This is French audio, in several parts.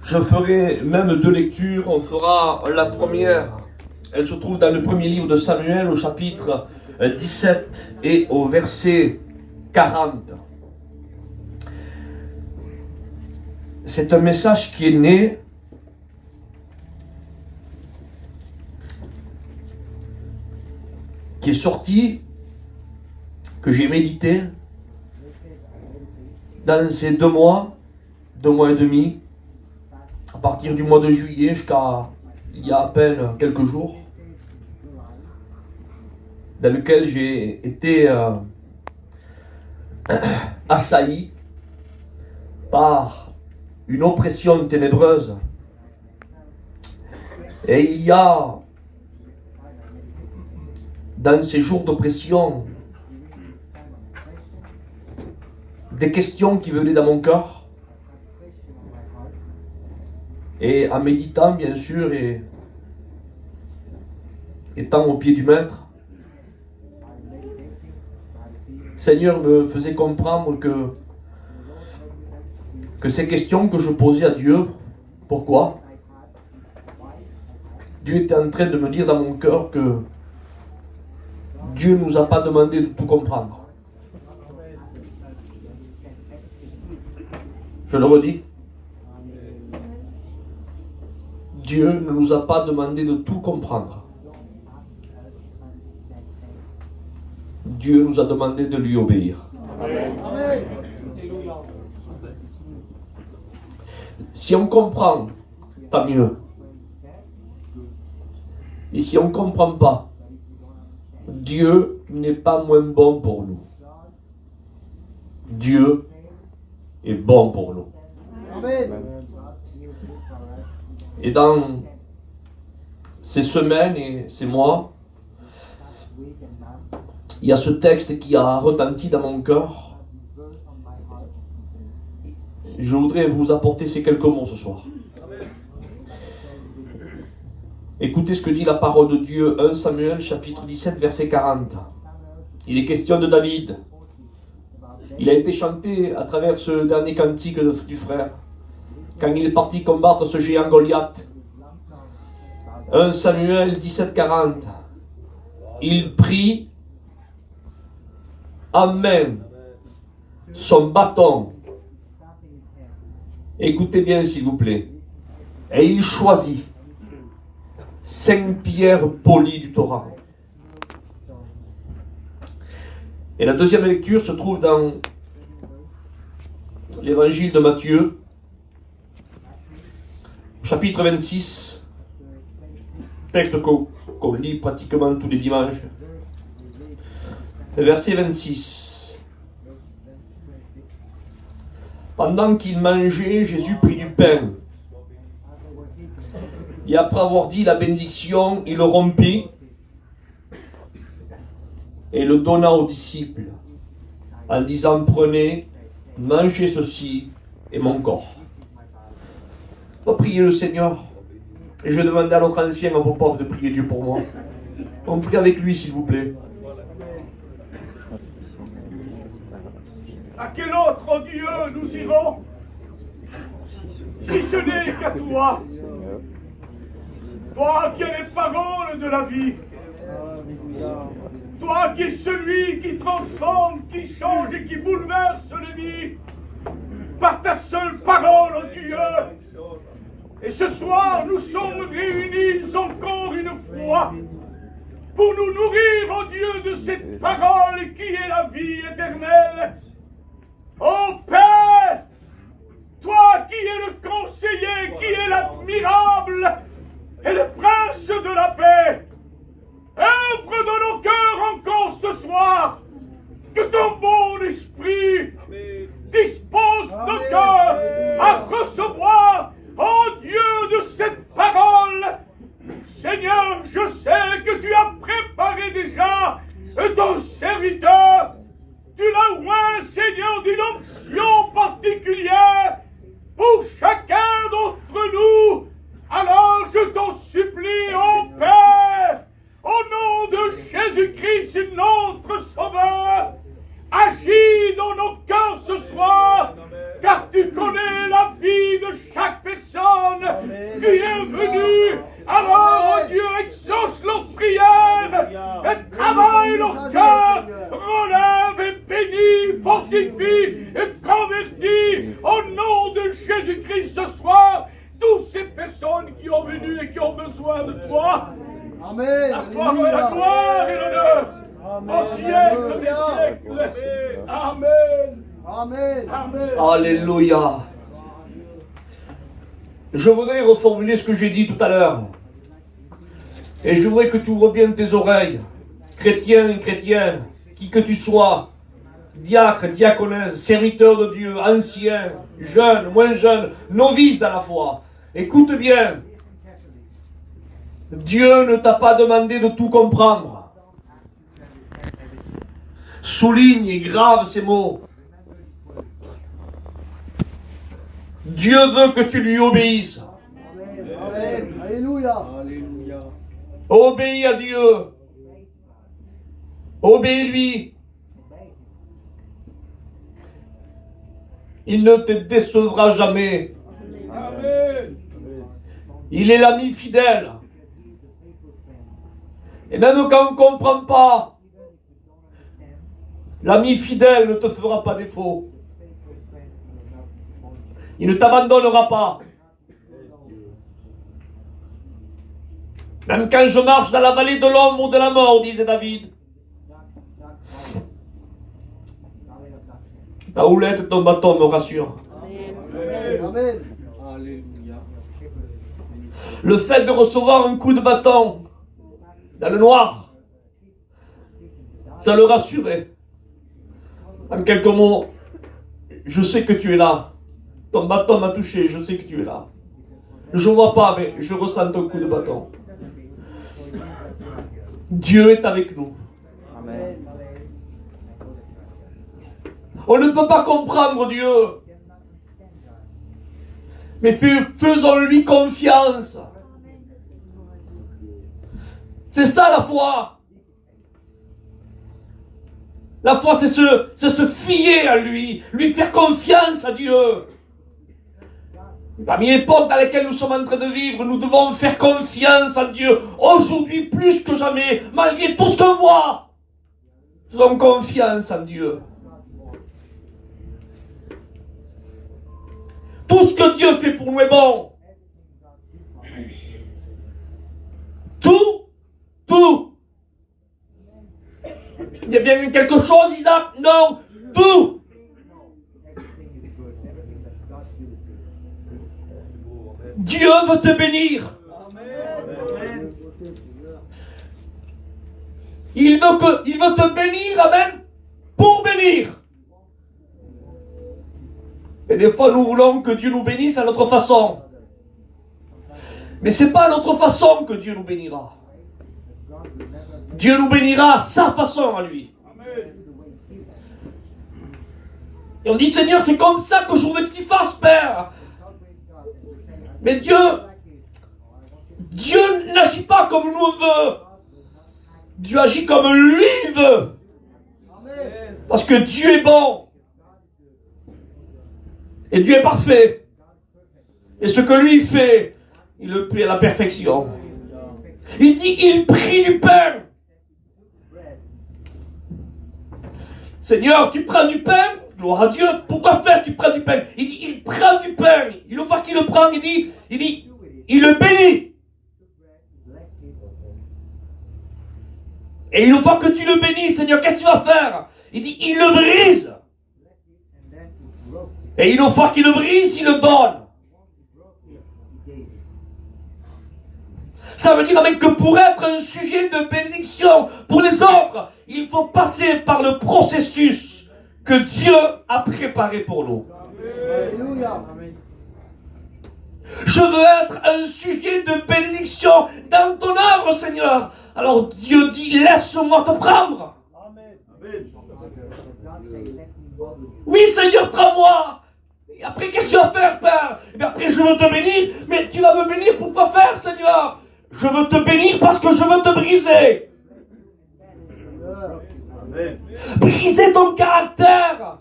Je ferai même deux lectures. On fera la première. Elle se trouve dans le premier livre de Samuel au chapitre 17 et au verset 40. C'est un message qui est né qui est sorti, que j'ai médité dans ces 2 mois et demi, à partir du mois de juillet jusqu'à il y a à peine quelques jours, dans lequel j'ai été assailli par une oppression ténébreuse. Et il y a dans ces jours d'oppression des questions qui venaient dans mon cœur. Et en méditant, bien sûr, et étant au pied du Maître, le Seigneur me faisait comprendre que ces questions que je posais à Dieu, pourquoi? Dieu était en train de me dire dans mon cœur que Dieu ne nous a pas demandé de tout comprendre. Je le redis. Dieu ne nous a pas demandé de tout comprendre. Dieu nous a demandé de lui obéir. Amen. Si on comprend, tant mieux. Et si on ne comprend pas, Dieu n'est pas moins bon pour nous. Dieu est bon pour nous. Amen. Et dans ces semaines et ces mois, il y a ce texte qui a retenti dans mon cœur. Je voudrais vous apporter ces quelques mots ce soir. Écoutez ce que dit la parole de Dieu, 1 Samuel chapitre 17 verset 40. Il est question de David. Il a été chanté à travers ce dernier cantique du frère, quand il est parti combattre ce géant Goliath. 1 Samuel 17 40. Il prit en main son bâton. Écoutez bien s'il vous plaît. Et il choisit 5 pierres polies du Torah. Et la deuxième lecture se trouve dans l'évangile de Matthieu, chapitre 26, texte qu'on lit pratiquement tous les dimanches. Le verset 26. Pendant qu'il mangeait, Jésus prit du pain. Et après avoir dit la bénédiction, il le rompit et le donna aux disciples en disant: prenez, mangez ceci est mon corps. On va prier le Seigneur. Et je demande à notre ancien apôtre de prier Dieu pour moi. On prie avec lui s'il vous plaît. À quel autre Dieu nous irons, si ce n'est qu'à toi? Toi qui es les paroles de la vie. Toi qui es celui qui transforme, qui change et qui bouleverse les vies. Par ta seule parole, oh Dieu. Et ce soir, nous sommes réunis encore une fois pour nous nourrir, oh Dieu, de cette parole qui est la vie éternelle. Ô Père, toi qui es le conseiller, qui es l'admirable et le prince de la paix, œuvre dans nos cœurs encore ce soir, que ton bon esprit dispose nos cœurs à recevoir, ô Dieu, de cette parole. Seigneur, je sais que tu as préparé déjà ton serviteur. Tu l'as oint, Seigneur, d'une onction particulière pour chacun d'entre nous. Alors je t'en supplie, ô Père, au nom de Jésus-Christ, notre Sauveur, agis dans nos cœurs ce soir, car tu connais la vie de Jésus-Christ ce soir, toutes ces personnes qui ont venu et qui ont besoin de toi. Amen. À toi la gloire et l'honneur. Au siècle des siècles. Amen. Amen. Amen. Alléluia. Je voudrais reformuler ce que j'ai dit tout à l'heure. Et je voudrais que tu ouvres bien tes oreilles. Chrétien, chrétienne, qui que tu sois, diacre, diaconesse, serviteur de Dieu, ancien, jeune, moins jeune, novice dans la foi. Écoute bien. Dieu ne t'a pas demandé de tout comprendre. Souligne et grave ces mots. Dieu veut que tu lui obéisses. Amen. Alléluia. Obéis à Dieu. Obéis-lui. Il ne te décevra jamais. Amen. Il est l'ami fidèle. Et même quand on ne comprend pas, l'ami fidèle ne te fera pas défaut. Il ne t'abandonnera pas. Même quand je marche dans la vallée de l'ombre de la mort, disait David. Ta houlette, ton bâton me rassure. Amen. Le fait de recevoir un coup de bâton dans le noir, ça le rassurait. En quelques mots, je sais que tu es là. Ton bâton m'a touché, je sais que tu es là. Je ne vois pas, mais je ressens ton coup de bâton. Dieu est avec nous. Amen. On ne peut pas comprendre Dieu. Mais faisons-lui confiance. C'est ça la foi. La foi, c'est se fier à lui faire confiance à Dieu. Parmi l'époque dans laquelle nous sommes en train de vivre, nous devons faire confiance à Dieu. Aujourd'hui, plus que jamais, malgré tout ce qu'on voit, faisons confiance en Dieu. Tout ce que Dieu fait pour nous est bon. Tout. Il y a bien quelque chose, Isaac? Non, tout. Dieu veut te bénir. Il veut te bénir, amen, pour bénir. Et des fois, nous voulons que Dieu nous bénisse à notre façon. Mais ce n'est pas à notre façon que Dieu nous bénira. Dieu nous bénira à sa façon à lui. Et on dit, Seigneur, c'est comme ça que je veux que tu fasses, Père. Mais Dieu n'agit pas comme nous on veut. Dieu agit comme lui il veut. Parce que Dieu est bon. Et Dieu est parfait. Et ce que lui fait, il le fait à la perfection. Il dit, il prit du pain. Seigneur, tu prends du pain? Gloire à Dieu. Pourquoi faire tu prends du pain? Il dit, il prend du pain. Il voit qu'il le prend, il dit, il le bénit. Et une fois que tu le bénis, Seigneur, qu'est-ce que tu vas faire? Il dit, il le brise. Et une fois qu'il le brise, il le donne. Ça veut dire même que pour être un sujet de bénédiction pour les autres, il faut passer par le processus que Dieu a préparé pour nous. Alléluia. Je veux être un sujet de bénédiction dans ton œuvre, Seigneur. Alors Dieu dit, laisse-moi te prendre. Oui, Seigneur, prends-moi. Et après, qu'est-ce que tu vas faire, Père? Et bien après, je veux te bénir. Mais tu vas me bénir pour quoi faire, Seigneur? Je veux te bénir parce que je veux te briser. Briser ton caractère.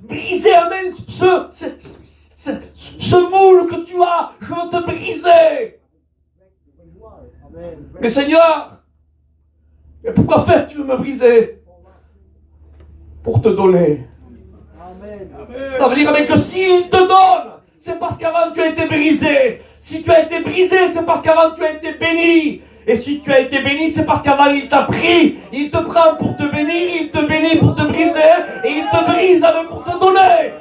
Briser, amen, ce moule que tu as. Je veux te briser. Mais Seigneur, mais pourquoi faire tu veux me briser? Pour te donner. Ça veut dire que s'il te donne, c'est parce qu'avant tu as été brisé. Si tu as été brisé, c'est parce qu'avant tu as été béni. Et si tu as été béni, c'est parce qu'avant il t'a pris. Il te prend pour te bénir, il te bénit pour te briser, et il te brise même pour te donner.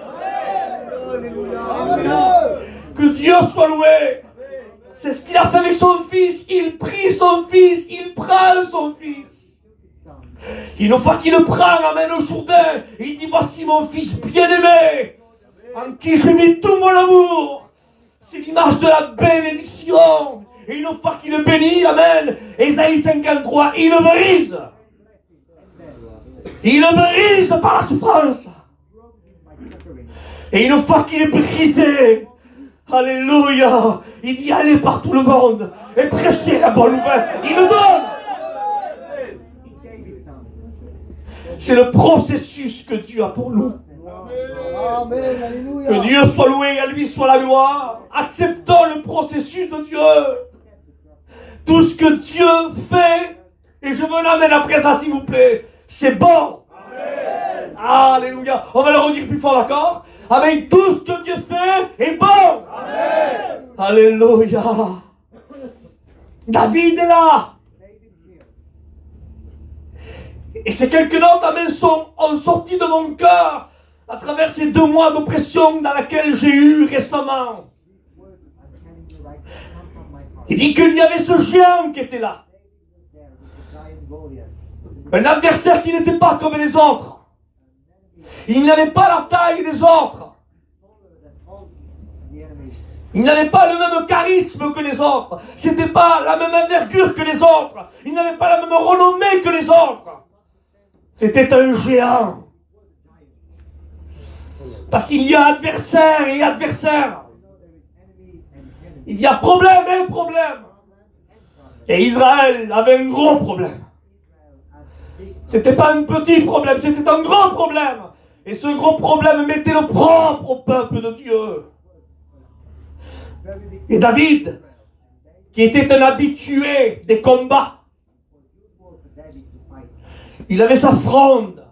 Que Dieu soit loué. C'est ce qu'il a fait avec son fils. Il prit son fils, il prend son fils. Une fois qu'il le prend, amène au Jourdain, il dit, voici mon fils bien-aimé, en qui j'ai mis tout mon amour. C'est l'image de la bénédiction. Et une fois qu'il le bénit, amen, Ésaïe 53, il le brise. Il le brise par la souffrance. Et une fois qu'il est brisé, alléluia, il dit allez par tout le monde et prêchez la bonne nouvelle. Il le donne. C'est le processus que Dieu a pour nous. Amen, alléluia. Que Dieu soit loué et à lui soit la gloire. Acceptons le processus de Dieu. Tout ce que Dieu fait, et je veux l'amener après ça s'il vous plaît, c'est bon. Amen. Alléluia. On va le redire plus fort, d'accord? Amen. Tout ce que Dieu fait est bon. Amen. Alléluia. David est là. Et ces quelques notes, amen, ont sorti de mon cœur à travers ces 2 mois d'oppression dans laquelle j'ai eu récemment. Il dit qu'il y avait ce géant qui était là. Un adversaire qui n'était pas comme les autres. Il n'avait pas la taille des autres. Il n'avait pas le même charisme que les autres. C'était pas la même envergure que les autres. Il n'avait pas la même renommée que les autres. C'était un géant. Parce qu'il y a adversaire et adversaire. Il y a problème et problème. Et Israël avait un gros problème. C'était pas un petit problème, c'était un gros problème. Et ce gros problème mettait le propre peuple de Dieu. Et David, qui était un habitué des combats, il avait sa fronde.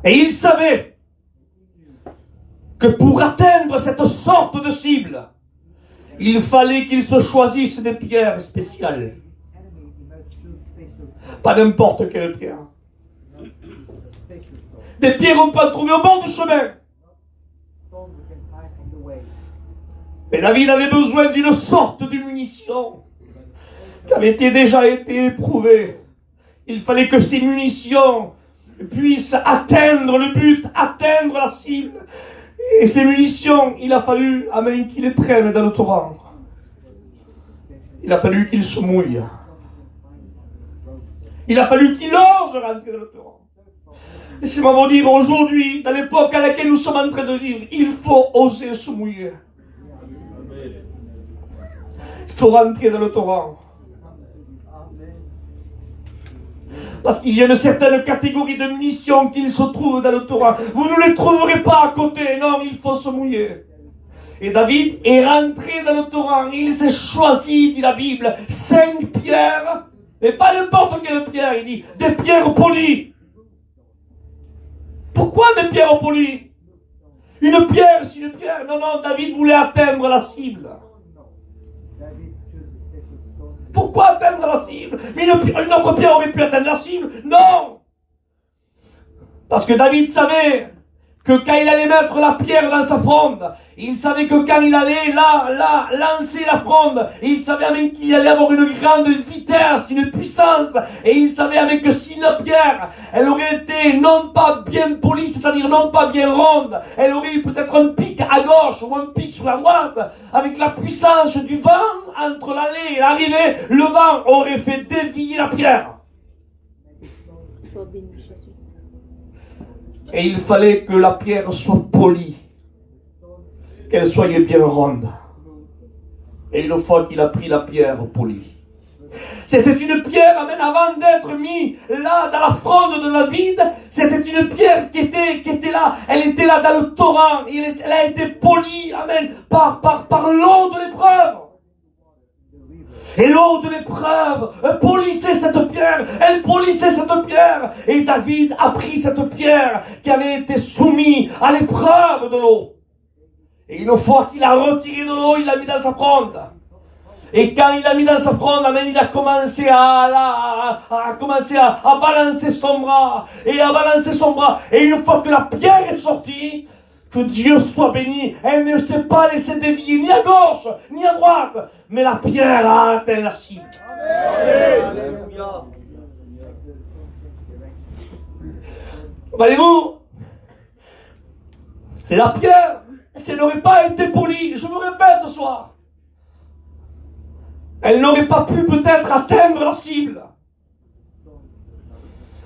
Et il savait que pour atteindre cette sorte de cible, il fallait qu'il se choisisse des pierres spéciales. Pas n'importe quelle pierre. Des pierres qu'on peut trouver au bord du chemin. Mais David avait besoin d'une sorte de munition qui avait déjà été éprouvée. Il fallait que ces munitions puissent atteindre le but, atteindre la cible. Et ces munitions, il a fallu, amen, qu'il les prenne dans le torrent. Il a fallu qu'il se mouille. Il a fallu qu'il ose rentrer dans le torrent. Laissez-moi vous dire, aujourd'hui, dans l'époque à laquelle nous sommes en train de vivre, il faut oser se mouiller. Il faut rentrer dans le torrent. Parce qu'il y a une certaine catégorie de munitions qui se trouvent dans le torrent. Vous ne les trouverez pas à côté. Non, il faut se mouiller. Et David est rentré dans le torrent. Il s'est choisi, dit la Bible, 5 pierres. Mais pas n'importe quelle pierre. Il dit des pierres polies. Pourquoi des pierres polies? Une pierre, c'est une pierre. Non, non, David voulait atteindre la cible. Pourquoi atteindre la cible? Mais une autre pierre aurait pu atteindre la cible? Non! Parce que David savait que quand il allait mettre la pierre dans sa fronde, il savait que quand il allait lancer la fronde, il savait même qu'il allait avoir une grande vitesse, une puissance, et il savait avec que si la pierre, elle aurait été non pas bien polie, c'est-à-dire non pas bien ronde, elle aurait eu peut-être un pic à gauche ou un pic sur la droite, avec la puissance du vent entre l'aller et l'arrivée, le vent aurait fait dévier la pierre. Et il fallait que la pierre soit polie, qu'elle soit bien ronde. Et une fois qu'il a pris la pierre polie, c'était une pierre, amen, avant d'être mis là dans la fronde de David, c'était une pierre qui était là, elle était là dans le torrent, elle a été polie, amen, par l'eau de l'épreuve. Et l'eau de l'épreuve polissait cette pierre, elle polissait cette pierre. Et David a pris cette pierre qui avait été soumise à l'épreuve de l'eau. Et une fois qu'il a retiré de l'eau, il l'a mis dans sa fronde. Et quand il l'a mis dans sa fronde, amen, il a commencé à balancer son bras. Et à balancer son bras. Et une fois que la pierre est sortie, que Dieu soit béni, elle ne s'est pas laissée dévier ni à gauche, ni à droite. Mais la pierre a atteint la cible. Alléluia. Voyez-vous, la pierre, si elle n'aurait pas été polie, je me répète ce soir, elle n'aurait pas pu peut-être atteindre la cible.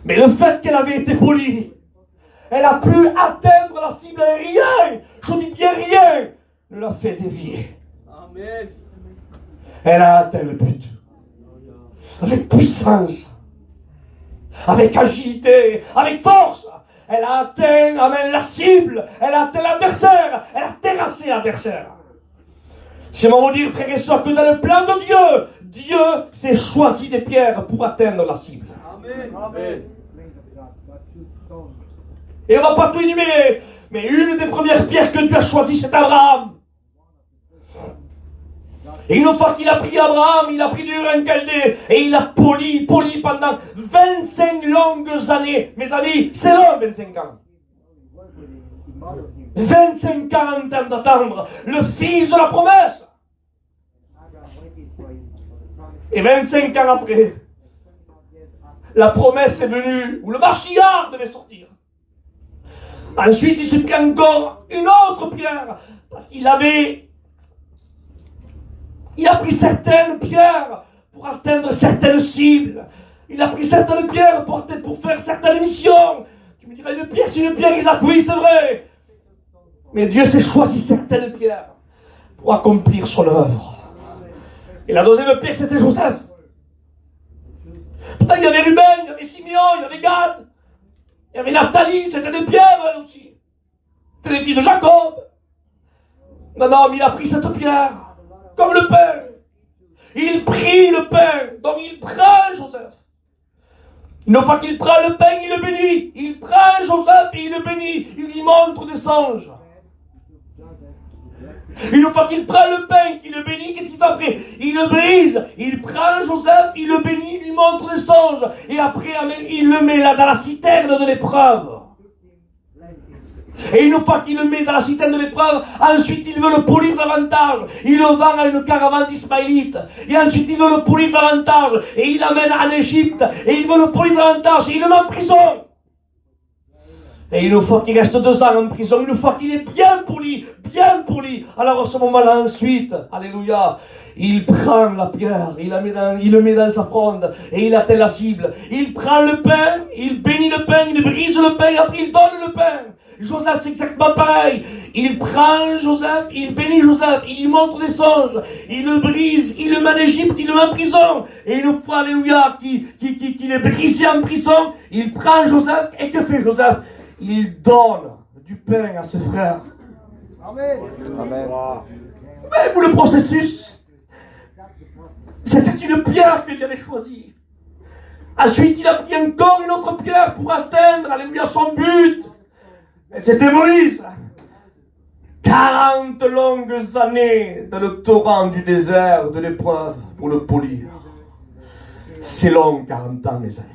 Mais le fait qu'elle avait été polie, elle a pu atteindre la cible et rien, je dis bien rien, ne l'a fait dévier. Amen. Elle a atteint le but. Avec puissance, avec agilité, avec force. Elle a atteint, amen, la cible, elle a atteint l'adversaire, elle a terrassé l'adversaire. C'est moi vous dire, frères et sœurs, que dans le plan de Dieu, Dieu s'est choisi des pierres pour atteindre la cible. Amen. Amen. Et on ne va pas tout énumérer, mais une des premières pierres que Dieu a choisies, c'est Abraham. Et une fois qu'il a pris Abraham, il a pris du Ur en Chaldée, et il a poli pendant 25 longues années. Mes amis, c'est long, 25 ans. 40 ans d'attendre le fils de la promesse. Et 25 ans après, la promesse est venue, où le Mashiach devait sortir. Ensuite, il s'est pris encore une autre pierre, parce qu'il a pris certaines pierres pour atteindre certaines cibles. Il a pris certaines pierres pour faire certaines missions. Tu me dirais, une pierre, c'est une pierre, Isaac. Oui, c'est vrai. Mais Dieu s'est choisi certaines pierres pour accomplir son œuvre. Et la deuxième pierre, c'était Joseph. Pourtant, il y avait Ruben, il y avait Simeon, il y avait Gad, il y avait Naphtali, c'était des pierres, elles aussi. C'était les filles de Jacob. Non, mais il a pris cette pierre, comme le pain. Il prit le pain, donc il prend Joseph. Une fois qu'il prend le pain, il le bénit. Il prend Joseph et il le bénit. Il lui montre des songes. Une fois qu'il prend le pain, qu'il le bénit, qu'est-ce qu'il fait après? Il le brise. Il prend Joseph, il le bénit, il lui montre des songes. Et après, amen, il le met là dans la citerne de l'épreuve. Et une fois qu'il le met dans la citerne de l'épreuve, ensuite il veut le polir davantage. Il le vend à une caravane d'Ismaélites. Et ensuite il veut le polir davantage. Et il l'amène en Égypte. Et il veut le polir davantage. Et il le met en prison. Et une fois qu'il reste 2 ans en prison, une fois qu'il est bien poli, alors à ce moment-là ensuite, alléluia, il prend la pierre, il le met dans sa fronde et il atteint la cible. Il prend le pain, il bénit le pain, il brise le pain, après il donne le pain. Joseph, c'est exactement pareil. Il prend Joseph, il bénit Joseph, il lui montre des songes, il le brise, il le met en Égypte, il le met en prison. Et une fois, alléluia, qu'il est brisé en prison, il prend Joseph, et que fait Joseph? Il donne du pain à ses frères. Amen. Amen. Mais vous, le processus, c'était une pierre que Dieu avait choisie. Ensuite, il a pris encore une autre pierre pour atteindre, alléluia, son but. Et c'était Moïse. 40 longues années dans le torrent du désert de l'épreuve pour le polir. C'est long, 40 ans, mes amis.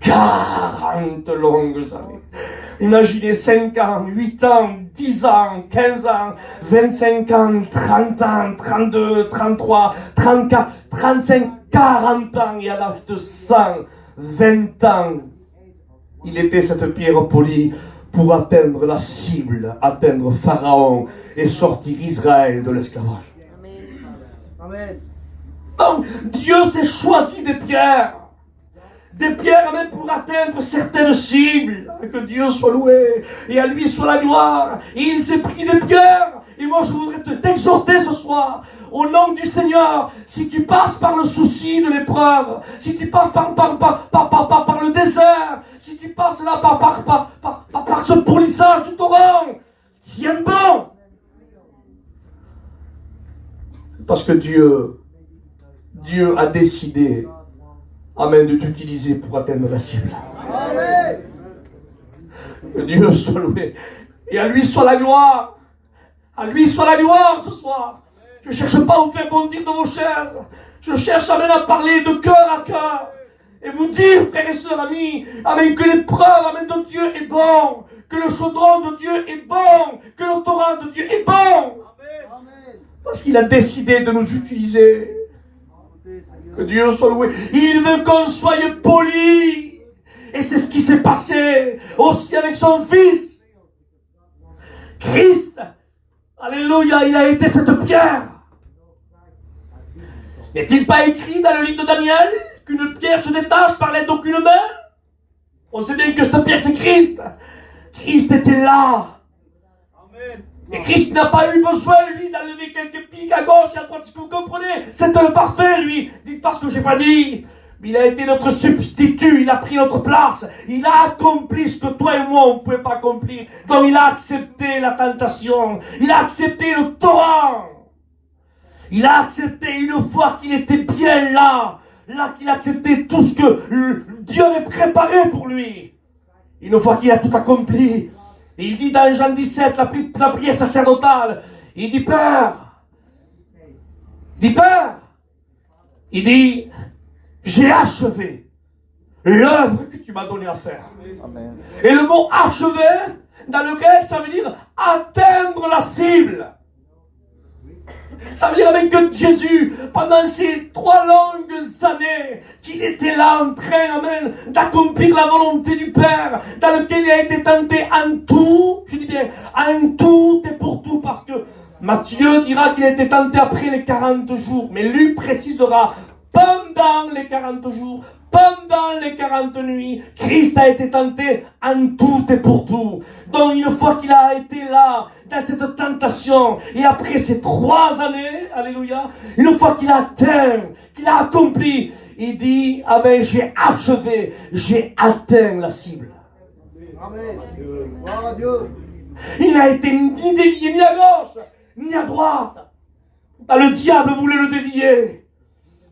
40 longues années. Imaginez 5 ans, 8 ans, 10 ans, 15 ans, 25 ans, 30 ans, 32, 33, 34, 35, 40 ans. Et à l'âge de 120 ans, il était cette pierre polie pour atteindre la cible, atteindre Pharaon et sortir Israël de l'esclavage. Amen. Donc, Dieu s'est choisi des pierres même pour atteindre certaines cibles. Que Dieu soit loué et à lui soit la gloire. Et il s'est pris des pierres. Et moi je voudrais t'exhorter ce soir, au nom du Seigneur, si tu passes par le souci de l'épreuve, si tu passes par le désert, si tu passes là par ce polissage du torrent, tiens bon. C'est parce que Dieu Dieu a décidé, amen, de t'utiliser pour atteindre la cible. Amen. Que Dieu soit loué. Et à lui soit la gloire. À lui soit la gloire ce soir. Je ne cherche pas à vous faire bondir dans vos chaises. Je cherche, amen, à parler de cœur à cœur. Et vous dire, frères et sœurs, amis, amen, que l'épreuve, amen, de Dieu est bon. Que le chaudron de Dieu est bon. Que le torrent de Dieu est bon. Amen. Parce qu'il a décidé de nous utiliser. Que Dieu soit loué. Il veut qu'on soit polis. Et c'est ce qui s'est passé aussi avec son Fils. Christ, alléluia, il a été cette pierre. N'est-il pas écrit dans le livre de Daniel qu'une pierre se détache par l'aide d'aucune main? On sait bien que cette pierre c'est Christ. Christ était là. Et Christ n'a pas eu besoin, lui, d'enlever quelques pics à gauche et à droite. Est-ce que vous comprenez? C'est un parfait, lui. Dites pas ce que j'ai pas dit. Mais il a été notre substitut. Il a pris notre place. Il a accompli ce que toi et moi, on ne pouvait pas accomplir. Donc il a accepté la tentation. Il a accepté le torrent. Il a accepté une fois qu'il était bien là. Là qu'il a accepté tout ce que Dieu avait préparé pour lui. Une fois qu'il a tout accompli. Et il dit dans Jean 17, la prière sacerdotale, il dit Père, il dit, j'ai achevé l'œuvre que tu m'as donné à faire. Amen. Et le mot achevé, dans le grec, ça veut dire atteindre la cible. Ça veut dire avec que Jésus, pendant ces 3 longues années, qu'il était là en train, amen, d'accomplir la volonté du Père, dans lequel il a été tenté en tout, je dis bien, en tout et pour tout, parce que Matthieu dira qu'il a été tenté après les 40 jours, mais lui précisera, pendant les 40 jours, pendant les 40 nuits, Christ a été tenté en tout et pour tout. Donc une fois qu'il a été là, dans cette tentation, et après ces 3 années, alléluia, une fois qu'il a atteint, qu'il a accompli, il dit, ah ben j'ai achevé, j'ai atteint la cible. Amen. Gloire à Dieu. Il n'a été ni dévié ni à gauche, ni à droite. Le diable voulait le dévier.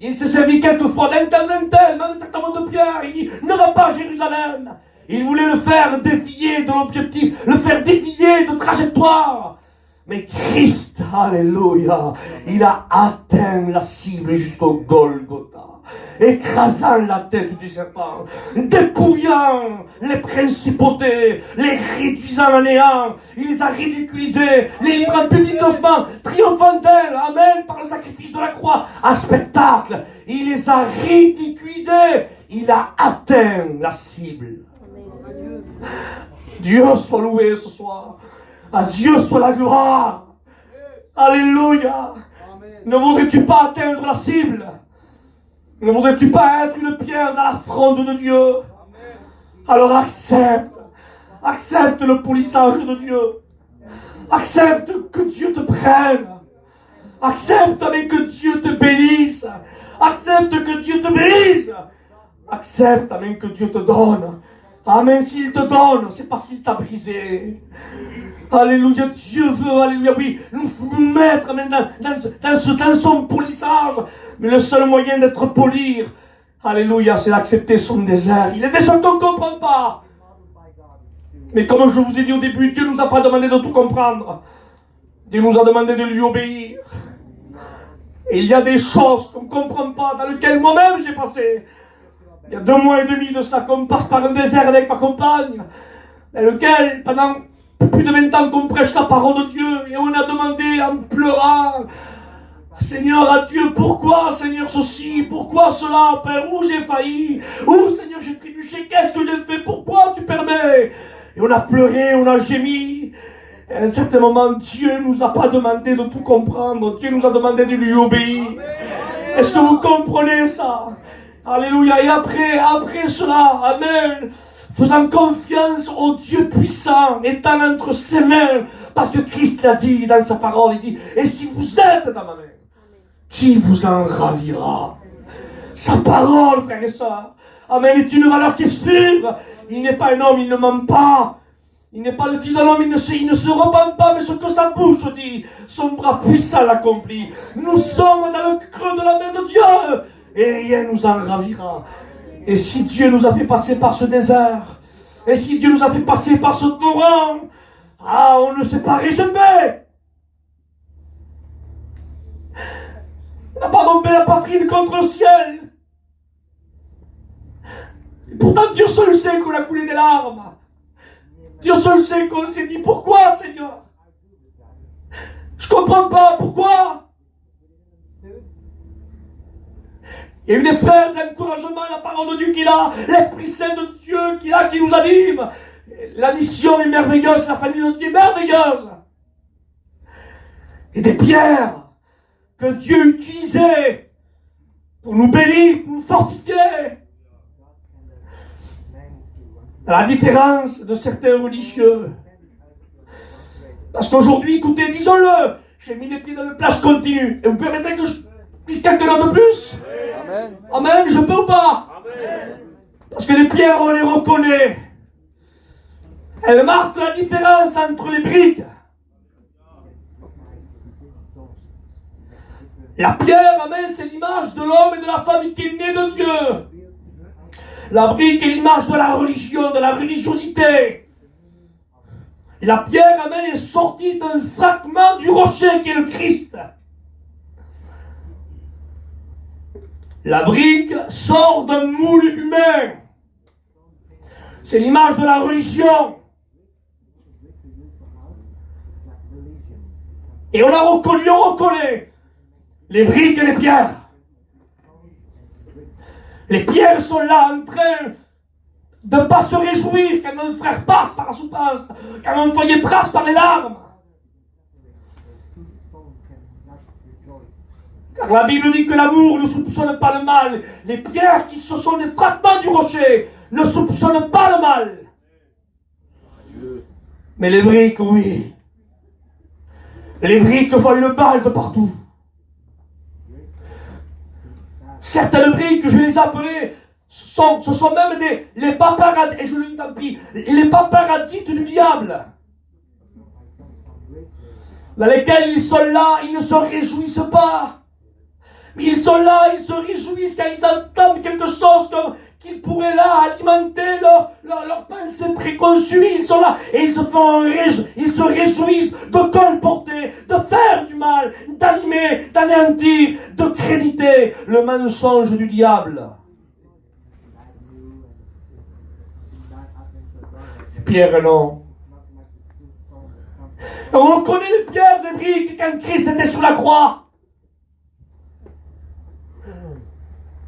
Il s'est servi quelquefois d'un tel, même un certain nombre de pierres. Il dit, ne va pas à Jérusalem. Il voulait le faire dévier de l'objectif, le faire dévier de trajectoire. Mais Christ, alléluia, il a atteint la cible jusqu'au Golgotha, écrasant la tête du serpent, dépouillant les principautés, les réduisant à néant. Il les a ridiculisés, les livrant publiquement, triomphant d'elles, amen, par le sacrifice de la croix, à spectacle. Il les a ridiculisés, il a atteint la cible. Dieu soit loué ce soir. À Dieu soit la gloire. Alléluia. Amen. Ne voudrais-tu pas atteindre la cible? Ne voudrais-tu pas être une pierre dans la fronde de Dieu? Alors accepte. Accepte le polissage de Dieu. Accepte que Dieu te prenne. Accepte avec que Dieu te bénisse. Accepte que Dieu te bénisse. Accepte avec que Dieu te donne. Amen, s'il te donne, c'est parce qu'il t'a brisé. Alléluia, Dieu veut, alléluia, oui, nous mettre amen, dans son polissage. Mais le seul moyen d'être poli, alléluia, c'est d'accepter son désert. Il y a des choses qu'on ne comprend pas. Mais comme je vous ai dit au début, Dieu ne nous a pas demandé de tout comprendre. Dieu nous a demandé de lui obéir. Et il y a des choses qu'on ne comprend pas, dans lesquelles moi-même j'ai passé. Il y a 2 mois et demi de ça qu'on passe par un désert avec ma compagne, dans lequel, pendant plus de 20 ans qu'on prêche la parole de Dieu, et on a demandé en pleurant, Seigneur, à Dieu, pourquoi, Seigneur, ceci, pourquoi cela, Père, où j'ai failli, où, Seigneur, j'ai trébuché, qu'est-ce que j'ai fait, pourquoi tu permets? Et on a pleuré, on a gémi. Et à un certain moment, Dieu nous a pas demandé de tout comprendre, Dieu nous a demandé de lui obéir. Est-ce que vous comprenez ça? Alléluia. Et après cela, amen, faisant confiance au Dieu puissant, étant entre ses mains, parce que Christ l'a dit dans sa parole, il dit, et si vous êtes dans ma main, qui vous en ravira? Sa parole, frères et sœurs, amen, est une valeur qui est sûre. Il n'est pas un homme, il ne ment pas. Il n'est pas le fils de l'homme, il ne se repent pas, mais ce que sa bouche dit, son bras puissant l'accomplit. Nous sommes dans le creux de la main de Dieu, et rien nous en ravira. Et si Dieu nous a fait passer par ce désert, et si Dieu nous a fait passer par ce torrent, on ne s'est pas jamais. Il n'a pas bombé la poitrine contre le ciel. Et pourtant Dieu seul sait qu'on a coulé des larmes. Dieu seul sait qu'on s'est dit, pourquoi, Seigneur? Je comprends pas, pourquoi? Il y a eu des frères d'encouragement, la parole de Dieu qu'il a, l'Esprit Saint de Dieu qu'il a, qui nous anime. La mission est merveilleuse, la famille de Dieu est merveilleuse. Et des pierres que Dieu utilisait pour nous bénir, pour nous fortifier. À la différence de certains religieux. Parce qu'aujourd'hui, écoutez, disons-le, j'ai mis les pieds dans le plage continu. Et vous permettez que je dise quelque chose de plus? Amen. Amen, je peux ou pas? Amen. Parce que les pierres, on les reconnaît. Elles marquent la différence entre les briques. La pierre, amen, c'est l'image de l'homme et de la femme qui est née de Dieu. La brique est l'image de la religion, de la religiosité. La pierre, amen, est sortie d'un fragment du rocher qui est le Christ. La brique sort d'un moule humain. C'est l'image de la religion. Et on a reconnu, on reconnaît les briques et les pierres. Les pierres sont là en train de ne pas se réjouir quand un frère passe par la souffrance, quand un foyer passe par les larmes. Car la Bible dit que l'amour ne soupçonne pas le mal. Les pierres qui se sont des fragments du rocher ne soupçonnent pas le mal. Mais les briques, oui. Les briques voient le mal de partout. Certaines briques, je les ai appelées, ce sont même les paparazzi, et je le dis tant pis, les paparazzi du diable. Dans lesquels ils sont là, ils ne se réjouissent pas. Mais ils sont là, ils se réjouissent quand ils entendent quelque chose comme qu'ils pourraient là alimenter leur pensée préconçue. Ils sont là et ils se réjouissent de colporter, de faire du mal, d'animer, d'anéantir, de créditer le mensonge du diable. Pierre, non. On connaît les pierres de briques quand Christ était sur la croix.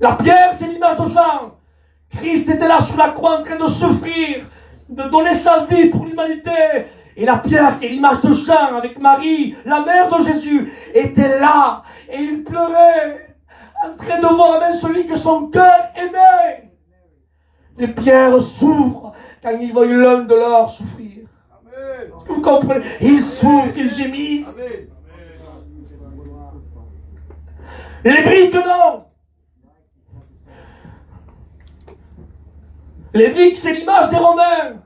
La pierre, c'est l'image de Jean. Christ était là sur la croix en train de souffrir, de donner sa vie pour l'humanité. Et la pierre, qui est l'image de Jean avec Marie, la mère de Jésus, était là. Et il pleurait, en train de voir même celui que son cœur aimait. Les pierres s'ouvrent quand ils voient l'un de leurs souffrir. Amen. Vous comprenez? Ils souffrent, ils gémissent. Amen. Les briques, non. Les briques, c'est l'image des Romains.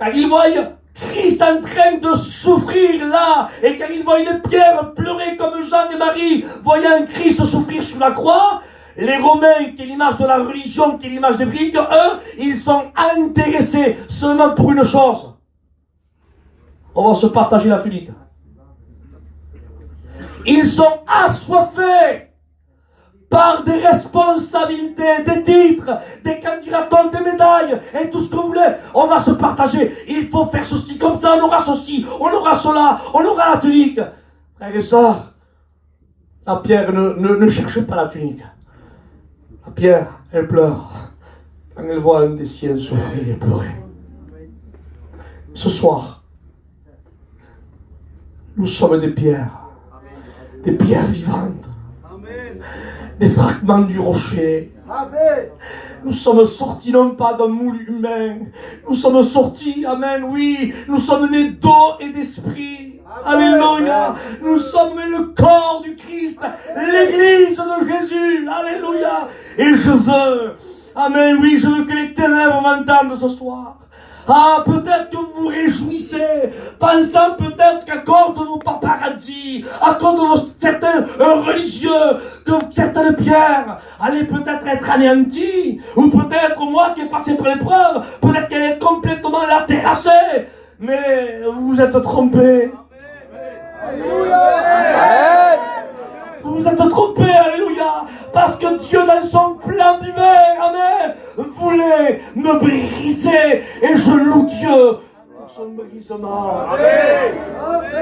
Quand ils voient Christ en train de souffrir là, et quand ils voient les pierres pleurer comme Jean et Marie, voyant Christ souffrir sur la croix, les Romains, qui est l'image de la religion, qui est l'image des briques, eux, ils sont intéressés seulement pour une chose. On va se partager la tunique. Ils sont assoiffés par des responsabilités, des titres, des candidatures, des médailles, et tout ce que vous voulez. On va se partager. Il faut faire ceci comme ça, on aura ceci, on aura cela, on aura la tunique. Frères et sœurs, la pierre ne cherche pas la tunique. La pierre, elle pleure quand elle voit un des siens souffrir et pleurer. Ce soir, nous sommes des pierres vivantes. Des fragments du rocher. Amen. Nous sommes sortis non pas d'un moule humain. Nous sommes sortis, amen, oui. Nous sommes nés d'eau et d'esprit. Alléluia. Nous sommes le corps du Christ, l'église de Jésus. Alléluia. Et je veux, amen, oui, je veux que les ténèbres m'entendent ce soir. Ah, peut-être que vous vous réjouissez, pensant peut-être qu'à cause de vos paparazzi, à cause de certains religieux, que certaines pierres allaient peut-être être anéanties, ou peut-être moi qui ai passé par l'épreuve, peut-être qu'elle est complètement la terrassée. Mais vous vous êtes trompés. Amen. Vous vous êtes trompés, alléluia, parce que Dieu dans son plan divin, amen, voulait me briser, et je loue Dieu pour son brisement.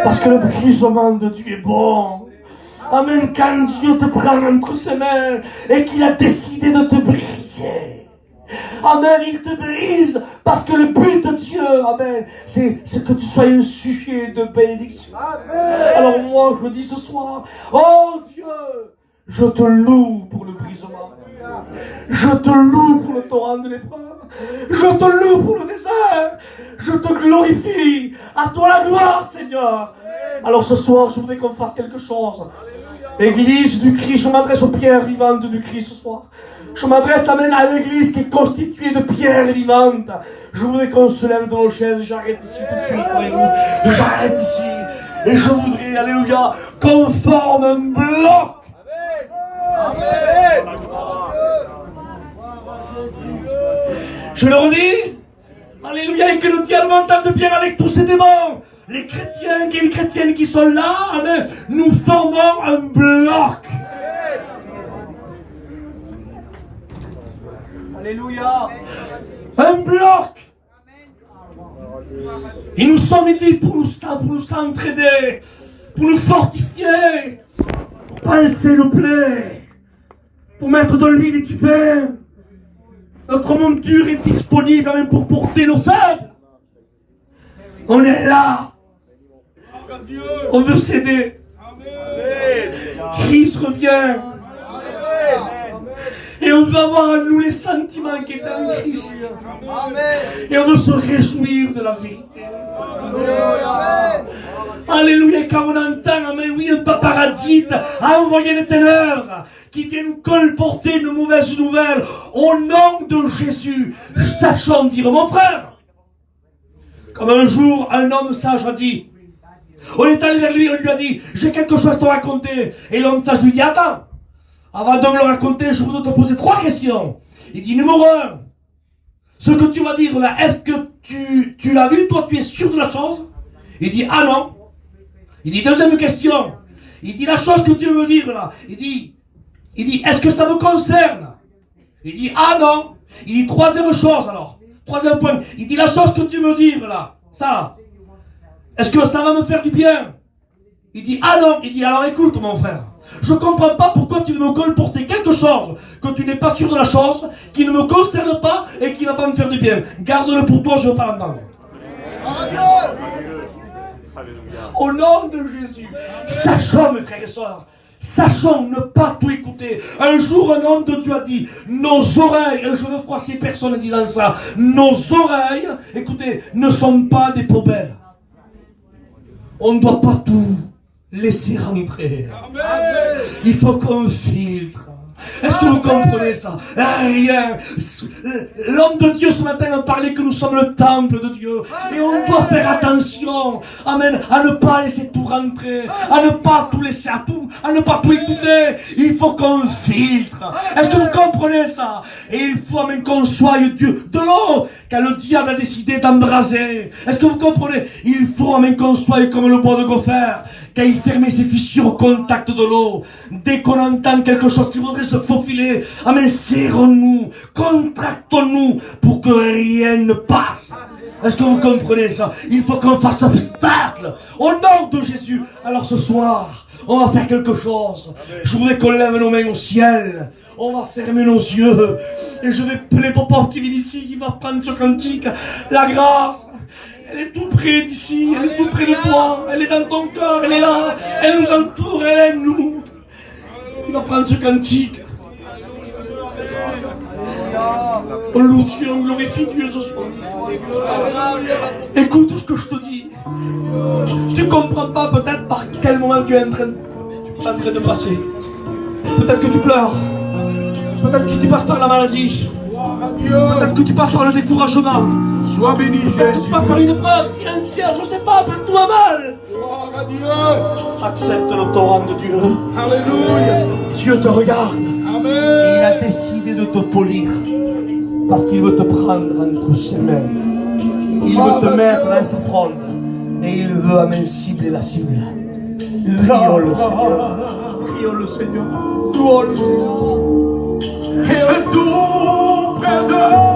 Parce que le brisement de Dieu est bon. Amen, quand Dieu te prend entre ses mains, et qu'il a décidé de te briser. Amen, il te brise, parce que le but de Dieu, amen, c'est que tu sois un sujet de bénédiction. Alors moi, je dis ce soir, oh Dieu, je te loue pour le brisement. Je te loue pour le torrent de l'épreuve. Je te loue pour le désert. Je te glorifie. À toi la gloire, Seigneur. Alors ce soir, je voudrais qu'on fasse quelque chose. Église du Christ, je m'adresse aux pierres vivantes du Christ ce soir. Je m'adresse à l'église qui est constituée de pierres vivantes. Je voudrais qu'on se lève de nos chaises. J'arrête ici tout de suite avec nous. J'arrête ici. Et je voudrais, alléluia, qu'on forme un bloc. Amen. Je le redis. Alléluia, et que le diable m'entende bien avec tous ces démons. Les chrétiens et les chrétiennes qui sont là, amen, nous formons un bloc. Alléluia. Un bloc. Et nous sommes unis pour nous entraider, pour nous fortifier, pour pincer nos plaies, pour mettre de l'huile qui fait. Notre monture est disponible même pour porter nos faibles. On est là. On veut céder. Christ revient. Et on veut avoir en nous les sentiments qui étaient en Christ. Et on veut se réjouir de la vérité. Alléluia, quand on entend, amen, oui, un paparazzi a envoyé des ténèbres qui viennent colporter une mauvaise nouvelle au nom de Jésus. Sachons dire, mon frère, comme un jour un homme sage a dit, on est allé vers lui, on lui a dit, j'ai quelque chose à te raconter. Et l'homme sage lui dit, attends, avant de me le raconter, je voudrais te poser 3 questions. Il dit, numéro 1, ce que tu vas dire là, est-ce que tu l'as vu, toi tu es sûr de la chose? Il dit, ah non. Il dit, deuxième question. Il dit, la chose que tu veux me dire là, il dit, est-ce que ça me concerne? Il dit, ah non. Il dit, troisième chose alors, troisième point. Il dit, la chose que tu veux dire là, ça, est-ce que ça va me faire du bien? Il dit, ah non. Il dit, alors écoute mon frère, je comprends pas pourquoi tu me colporter quelque chose que tu n'es pas sûr de la chose, qui ne me concerne pas et qui ne va pas me faire du bien. Garde-le pour toi, je ne veux pas l'entendre. Au nom de Jésus, sachons mes frères et sœurs, sachons ne pas tout écouter. Un jour, un homme de Dieu a dit, nos oreilles, et je veux froisser personne en disant ça, nos oreilles, écoutez, ne sont pas des poubelles. On ne doit pas tout laisser rentrer. Amen. Il faut qu'on filtre. Est-ce que vous comprenez ça? Rien. L'homme de Dieu ce matin a parlé que nous sommes le temple de Dieu. Et on doit faire attention, amen, à ne pas laisser tout rentrer, à ne pas tout laisser, à ne pas tout écouter. Il faut qu'on filtre. Est-ce que vous comprenez ça? Et il faut, amen, qu'on soit Dieu de l'eau, quand le diable a décidé d'embraser. Est-ce que vous comprenez? Il faut, amen, qu'on soit comme le bois de gopher, quand il fermait ses fissures au contact de l'eau. Dès qu'on entend quelque chose qui voudrait se faufiler, amen, serrons-nous, contractons-nous pour que rien ne passe. Est-ce que vous comprenez ça? Il faut qu'on fasse obstacle au nom de Jésus. Alors ce soir, on va faire quelque chose. Je voudrais qu'on lève nos mains au ciel. On va fermer nos yeux. Et je vais appeler Popov qui vient ici, qui va prendre ce cantique. La grâce, elle est tout près d'ici, elle est tout près de toi, elle est dans ton cœur, elle est là, elle nous entoure, elle aime nous. Il va prendre ce cantique. On loue Dieu, on glorifie Dieu ce soir. Écoute ce que je te dis. Tu comprends pas peut-être par quel moment tu es en train de passer. Peut-être que tu pleures. Peut-être que tu passes par la maladie. Peut-être que tu passes par le découragement. Sois béni, Peut-être Jésus. pas par une épreuve financière, je sais pas, peut-être tout va mal. Gloire à Dieu. Accepte le torrent de Dieu. Alléluia. Dieu te regarde. Amen. Et il a décidé de te polir. Parce qu'il veut te prendre entre ses mains. Il veut te mettre dans sa fronde. Et il veut amincibler la cible. Prions le Seigneur. Prions le Seigneur. Louons le Seigneur. Et le tout près de